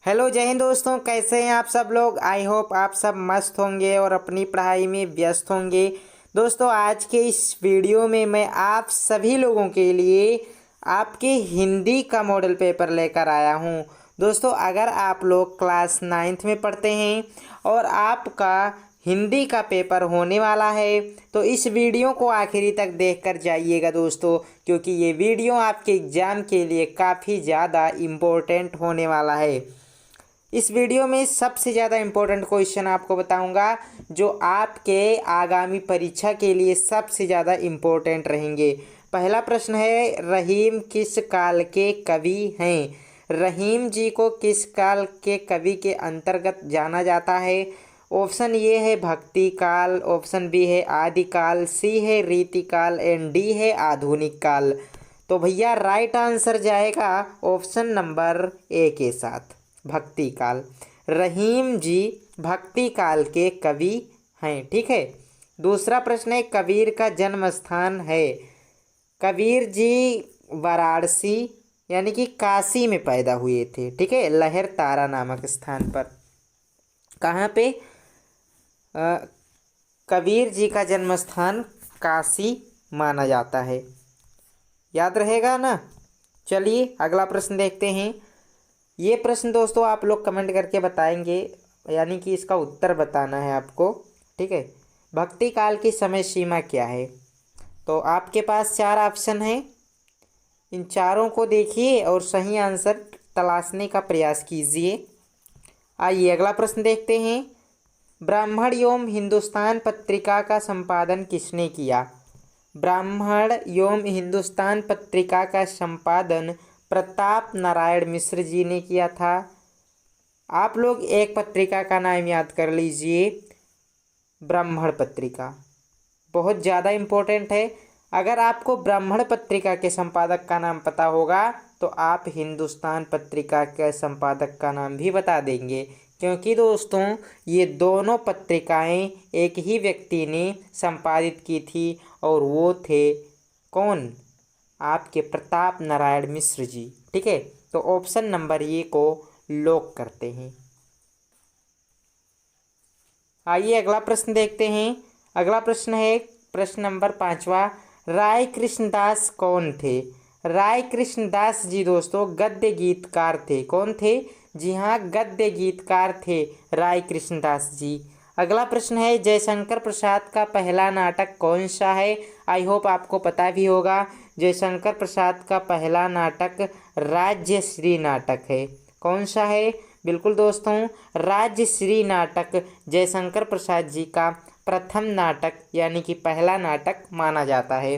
Hello जय हिंद दोस्तों, कैसे हैं आप सब लोग। आई होप आप सब मस्त होंगे और अपनी पढ़ाई में व्यस्त होंगे। दोस्तों आज के इस वीडियो में मैं आप सभी लोगों के लिए आपके हिंदी का मॉडल पेपर लेकर आया हूं। दोस्तों अगर आप लोग क्लास 9th में पढ़ते हैं और आपका हिंदी का पेपर होने वाला है तो इस वीडियो को आखिरी तक देखकर जाइएगा दोस्तों, क्योंकि ये वीडियो आपके एग्ज़ाम के लिए काफ़ी ज़्यादा इम्पोर्टेंट होने वाला है। इस वीडियो में सबसे ज़्यादा इम्पोर्टेंट क्वेश्चन आपको बताऊंगा जो आपके आगामी परीक्षा के लिए सबसे ज़्यादा इम्पोर्टेंट रहेंगे। पहला प्रश्न है, रहीम किस काल के कवि हैं। रहीम जी को किस काल के कवि के अंतर्गत जाना जाता है। ऑप्शन ए है भक्ति काल, ऑप्शन बी है आदिकाल, सी है रीतिकाल एंड डी है आधुनिक काल। तो भैया राइट आंसर जाएगा ऑप्शन नंबर ए के साथ, भक्ति काल। रहीम जी भक्ति काल के कवि हैं। ठीक है। दूसरा प्रश्न है, कबीर का जन्म स्थान है। कबीर जी वाराणसी यानी कि काशी में पैदा हुए थे। ठीक है, लहर तारा नामक स्थान पर। कहाँ पे? कबीर जी का जन्म स्थान काशी माना जाता है। याद रहेगा ना। चलिए अगला प्रश्न देखते हैं। ये प्रश्न दोस्तों आप लोग कमेंट करके बताएंगे, यानी कि इसका उत्तर बताना है आपको। ठीक है। भक्ति काल की समय सीमा क्या है? तो आपके पास 4 ऑप्शन हैं। इन चारों को देखिए और सही आंसर तलाशने का प्रयास कीजिए। आइए अगला प्रश्न देखते हैं। ब्राह्मण एवं हिंदुस्तान पत्रिका का संपादन किसने किया? ब्राह्मण एवं हिंदुस्तान पत्रिका का संपादन प्रताप नारायण मिश्र जी ने किया था। आप लोग एक पत्रिका का नाम याद कर लीजिए, ब्राह्मण पत्रिका। बहुत ज़्यादा इम्पोर्टेंट है। अगर आपको ब्राह्मण पत्रिका के संपादक का नाम पता होगा तो आप हिंदुस्तान पत्रिका के संपादक का नाम भी बता देंगे, क्योंकि दोस्तों ये दोनों पत्रिकाएं एक ही व्यक्ति ने संपादित की थी और वो थे कौन? आपके प्रताप नारायण मिश्र जी। ठीक है, तो ऑप्शन नंबर ए को लॉक करते हैं। आइए अगला प्रश्न देखते हैं। अगला प्रश्न है प्रश्न नंबर 5वां। राय कृष्णदास कौन थे? राय कृष्णदास जी दोस्तों गद्य गीतकार थे। कौन थे? जी हाँ, गद्य गीतकार थे राय कृष्णदास जी। अगला प्रश्न है, जयशंकर प्रसाद का पहला नाटक कौन सा है? आई होप आपको पता भी होगा। जयशंकर प्रसाद का पहला नाटक राज्यश्री नाटक है। कौन सा है? बिल्कुल दोस्तों, राज्यश्री नाटक जयशंकर प्रसाद जी का प्रथम नाटक यानी कि पहला नाटक माना जाता है।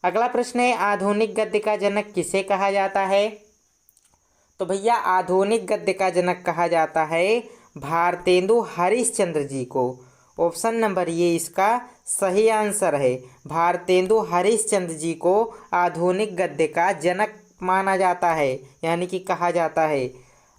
अगला प्रश्न है, आधुनिक गद्य का जनक किसे कहा जाता है? तो भैया आधुनिक गद्य का जनक कहा जाता है भारतेंदु हरिश्चंद्र जी को। ऑप्शन नंबर ये इसका सही आंसर है। भारतेंदु हरिश्चंद्र जी को आधुनिक गद्य का जनक माना जाता है, यानी कि कहा जाता है।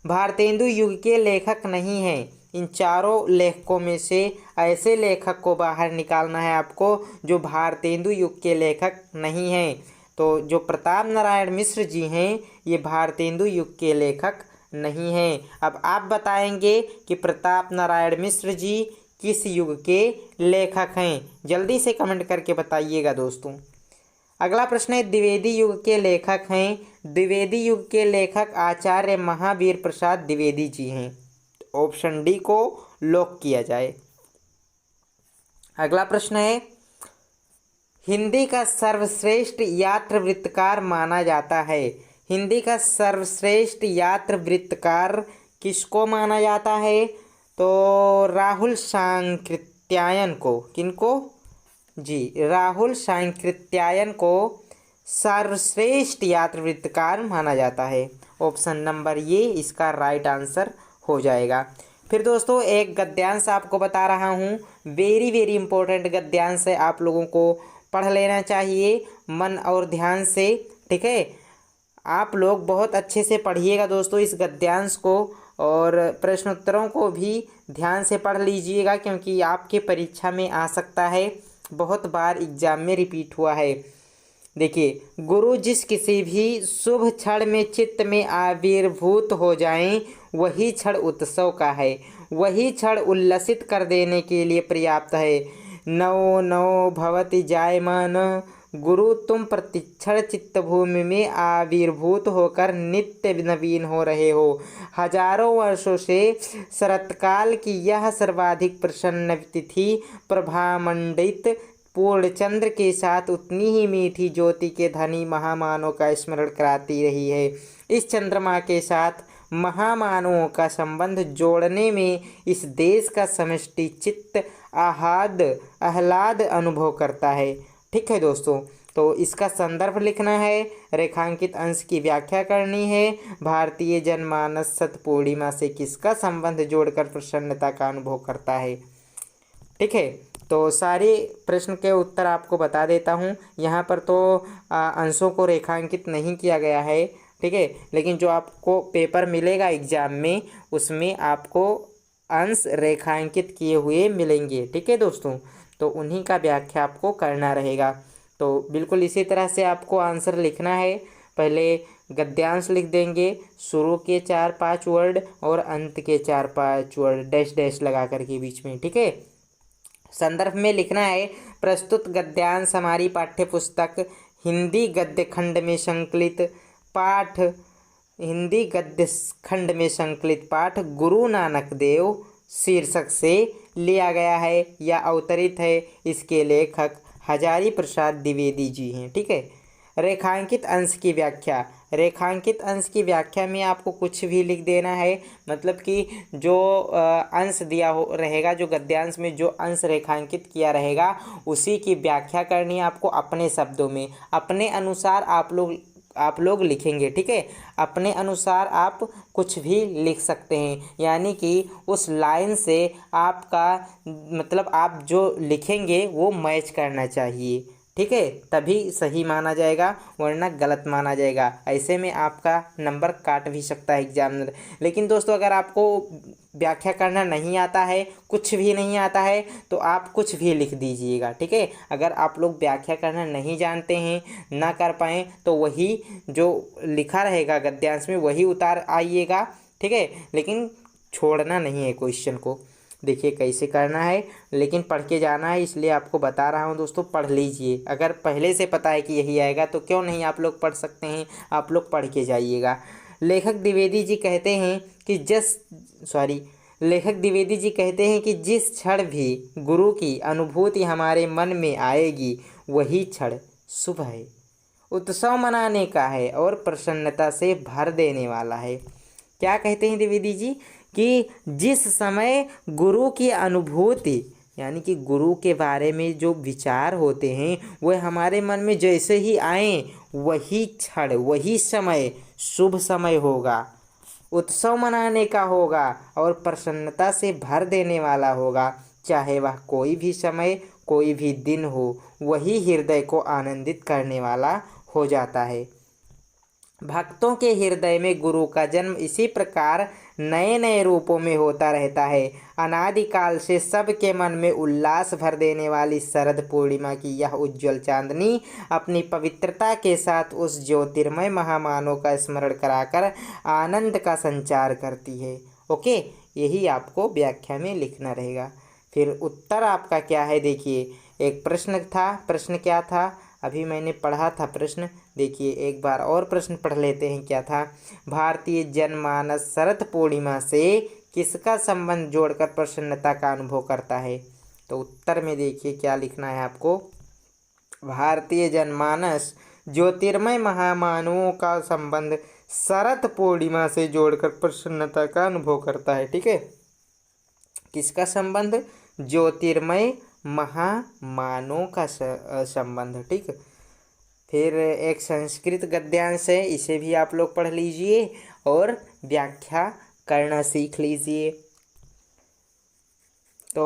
भारतेंदु युग के लेखक नहीं हैं। इन चारों लेखकों में से ऐसे लेखक को बाहर निकालना है आपको जो भारतेंदु युग के लेखक नहीं हैं। तो जो प्रताप नारायण मिश्र जी हैं ये भारतेंदु युग के लेखक नहीं हैं। अब आप बताएंगे कि प्रताप नारायण मिश्र जी किस युग के लेखक हैं। जल्दी से कमेंट करके बताइएगा दोस्तों। अगला प्रश्न है, द्विवेदी युग के लेखक हैं। द्विवेदी युग के लेखक आचार्य महावीर प्रसाद द्विवेदी जी हैं। ऑप्शन डी को लॉक किया जाए। अगला प्रश्न है, हिंदी का सर्वश्रेष्ठ यात्रवृत्तकार माना जाता है। हिंदी का सर्वश्रेष्ठ यात्रवृत्तकार किसको माना जाता है? तो राहुल सांकृत्यायन को। किनको? जी, राहुल सांकृत्यायन को सर्वश्रेष्ठ यात्रवृत्तकार माना जाता है। ऑप्शन नंबर ये इसका राइट आंसर हो जाएगा। फिर दोस्तों एक गद्यांश आपको बता रहा हूँ, वेरी वेरी इंपॉर्टेंट गद्यांश है, आप लोगों को पढ़ लेना चाहिए मन और ध्यान से। ठीक है, आप लोग बहुत अच्छे से पढ़िएगा दोस्तों इस गद्यांश को, और प्रश्नोत्तरों को भी ध्यान से पढ़ लीजिएगा, क्योंकि आपके परीक्षा में आ सकता है। बहुत बार एग्जाम में रिपीट हुआ है। देखिए, गुरु जिस किसी भी शुभ क्षण में चित्त में आविर्भूत हो जाएं, वही क्षण उत्सव का है, वही क्षण उल्लसित कर देने के लिए पर्याप्त है। नवो नवो भवति जायमान, गुरु तुम प्रतिक्षण चित्तभूमि में आविर्भूत होकर नित्य नवीन हो रहे हो। हजारों वर्षों से शरतकाल की यह सर्वाधिक प्रसन्न तिथि प्रभामंडित पूर्णचंद्र के साथ उतनी ही मीठी ज्योति के धनी महामानव का स्मरण कराती रही है। इस चंद्रमा के साथ महामानवों का संबंध जोड़ने में इस देश का समष्टि चित्त आह्लाद अनुभव करता है। ठीक है दोस्तों, तो इसका संदर्भ लिखना है, रेखांकित अंश की व्याख्या करनी है। भारतीय जनमानस शत पूर्णिमा से किसका संबंध जोड़कर प्रसन्नता का अनुभव करता है। ठीक है, तो सारे प्रश्न के उत्तर आपको बता देता हूँ। यहाँ पर तो अंशों को रेखांकित नहीं किया गया है, ठीक है, लेकिन जो आपको पेपर मिलेगा एग्जाम में, उसमें आपको अंश रेखांकित किए हुए मिलेंगे। ठीक है दोस्तों, तो उन्हीं का व्याख्या आपको करना रहेगा। तो बिल्कुल इसी तरह से आपको आंसर लिखना है। पहले गद्यांश लिख देंगे, शुरू के 4-5 वर्ड और अंत के 4-5 वर्ड डैश डैश लगा करके बीच में। ठीक है, संदर्भ में लिखना है, प्रस्तुत गद्यांश हमारी पाठ्य पुस्तक हिंदी गद्य खंड में संकलित पाठ हिंदी गद्य खंड में संकलित पाठ गुरु नानक देव शीर्षक से लिया गया है या अवतरित है। इसके लेखक हजारी प्रसाद द्विवेदी जी हैं। ठीक है, रेखांकित अंश की व्याख्या, रेखांकित अंश की व्याख्या में आपको कुछ भी लिख देना है, मतलब कि जो अंश दिया हो रहेगा, जो गद्यांश में जो अंश रेखांकित किया रहेगा उसी की व्याख्या करनी है आपको अपने शब्दों में, अपने अनुसार आप लोग लिखेंगे। ठीक है, अपने अनुसार आप कुछ भी लिख सकते हैं, यानी कि उस लाइन से आपका मतलब आप जो लिखेंगे वो मैच करना चाहिए। ठीक है, तभी सही माना जाएगा, वरना गलत माना जाएगा। ऐसे में आपका नंबर काट भी सकता है एग्जामिनर। लेकिन दोस्तों, अगर आपको व्याख्या करना नहीं आता है, कुछ भी नहीं आता है, तो आप कुछ भी लिख दीजिएगा। ठीक है, अगर आप लोग व्याख्या करना नहीं जानते हैं, ना कर पाएँ, तो वही जो लिखा रहेगा गद्यांश में वही उतार आइएगा। ठीक है, लेकिन छोड़ना नहीं है क्वेश्चन को। देखिए कैसे करना है, लेकिन पढ़ के जाना है, इसलिए आपको बता रहा हूँ दोस्तों, पढ़ लीजिए। अगर पहले से पता है कि यही आएगा तो क्यों नहीं आप लोग पढ़ सकते हैं, आप लोग पढ़ के जाइएगा। लेखक द्विवेदी जी कहते हैं कि जिस क्षण भी गुरु की अनुभूति हमारे मन में आएगी वही क्षण शुभ है, उत्सव मनाने का है और प्रसन्नता से भर देने वाला है। क्या कहते हैं द्विवेदी जी कि जिस समय गुरु की अनुभूति, यानी कि गुरु के बारे में जो विचार होते हैं वह हमारे मन में जैसे ही आए, वही क्षण वही समय शुभ समय होगा, उत्सव मनाने का होगा और प्रसन्नता से भर देने वाला होगा। चाहे वह कोई भी समय कोई भी दिन हो, वही हृदय को आनंदित करने वाला हो जाता है। भक्तों के हृदय में गुरु का जन्म इसी प्रकार नए नए रूपों में होता रहता है। अनादिकाल से सबके मन में उल्लास भर देने वाली शरद पूर्णिमा की यह उज्ज्वल चांदनी अपनी पवित्रता के साथ उस ज्योतिर्मय महामानव का स्मरण कराकर आनंद का संचार करती है। ओके, यही आपको व्याख्या में लिखना रहेगा। फिर उत्तर आपका क्या है, देखिए एक प्रश्न था, प्रश्न क्या था, अभी मैंने पढ़ा था प्रश्न, देखिए एक बार और प्रश्न पढ़ लेते हैं। क्या था, भारतीय जनमानस शरद पूर्णिमा से किसका संबंध जोड़कर प्रसन्नता का अनुभव करता है। तो उत्तर में देखिए क्या लिखना है आपको, भारतीय जनमानस ज्योतिर्मय महामानवों का संबंध शरद पूर्णिमा से जोड़कर प्रसन्नता का अनुभव करता है। ठीक है, किसका संबंध, ज्योतिर्मय महामानव का संबंध। ठीक, फिर एक संस्कृत गद्यांश है, इसे भी आप लोग पढ़ लीजिए और व्याख्या करना सीख लीजिए। तो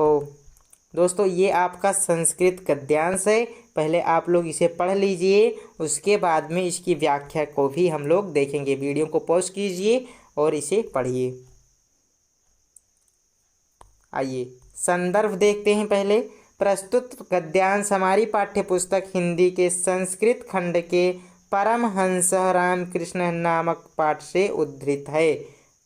दोस्तों ये आपका संस्कृत गद्यांश है, पहले आप लोग इसे पढ़ लीजिए, उसके बाद में इसकी व्याख्या को भी हम लोग देखेंगे। वीडियो को पॉज कीजिए और इसे पढ़िए। आइए संदर्भ देखते हैं। पहले प्रस्तुत गद्यांश हमारी पाठ्यपुस्तक हिंदी के संस्कृत खंड के परमहंस रामकृष्ण नामक पाठ से उद्धृत है।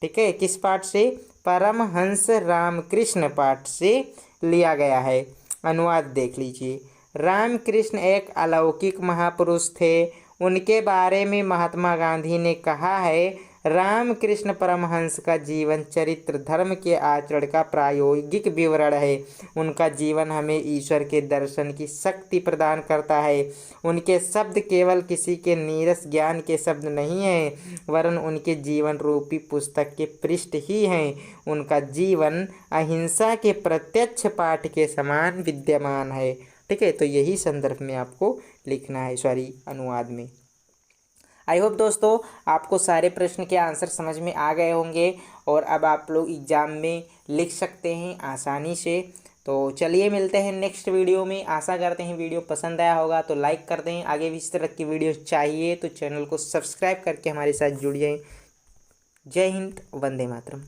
ठीक है, किस पाठ से? परमहंस रामकृष्ण पाठ से लिया गया है। अनुवाद देख लीजिए। रामकृष्ण एक अलौकिक महापुरुष थे। उनके बारे में महात्मा गांधी ने कहा है, रामकृष्ण परमहंस का जीवन चरित्र धर्म के आचरण का प्रायोगिक विवरण है। उनका जीवन हमें ईश्वर के दर्शन की शक्ति प्रदान करता है। उनके शब्द केवल किसी के नीरस ज्ञान के शब्द नहीं हैं, वरन उनके जीवन रूपी पुस्तक के पृष्ठ ही हैं। उनका जीवन अहिंसा के प्रत्यक्ष पाठ के समान विद्यमान है। ठीक है, तो यही संदर्भ में आपको लिखना है, अनुवाद में। आई होप दोस्तों आपको सारे प्रश्न के आंसर समझ में आ गए होंगे और अब आप लोग एग्ज़ाम में लिख सकते हैं आसानी से। तो चलिए मिलते हैं नेक्स्ट वीडियो में। आशा करते हैं वीडियो पसंद आया होगा तो लाइक कर दें। आगे भी इस तरह की वीडियो चाहिए तो चैनल को सब्सक्राइब करके हमारे साथ जुड़िए। जय हिंद, वंदे मातरम।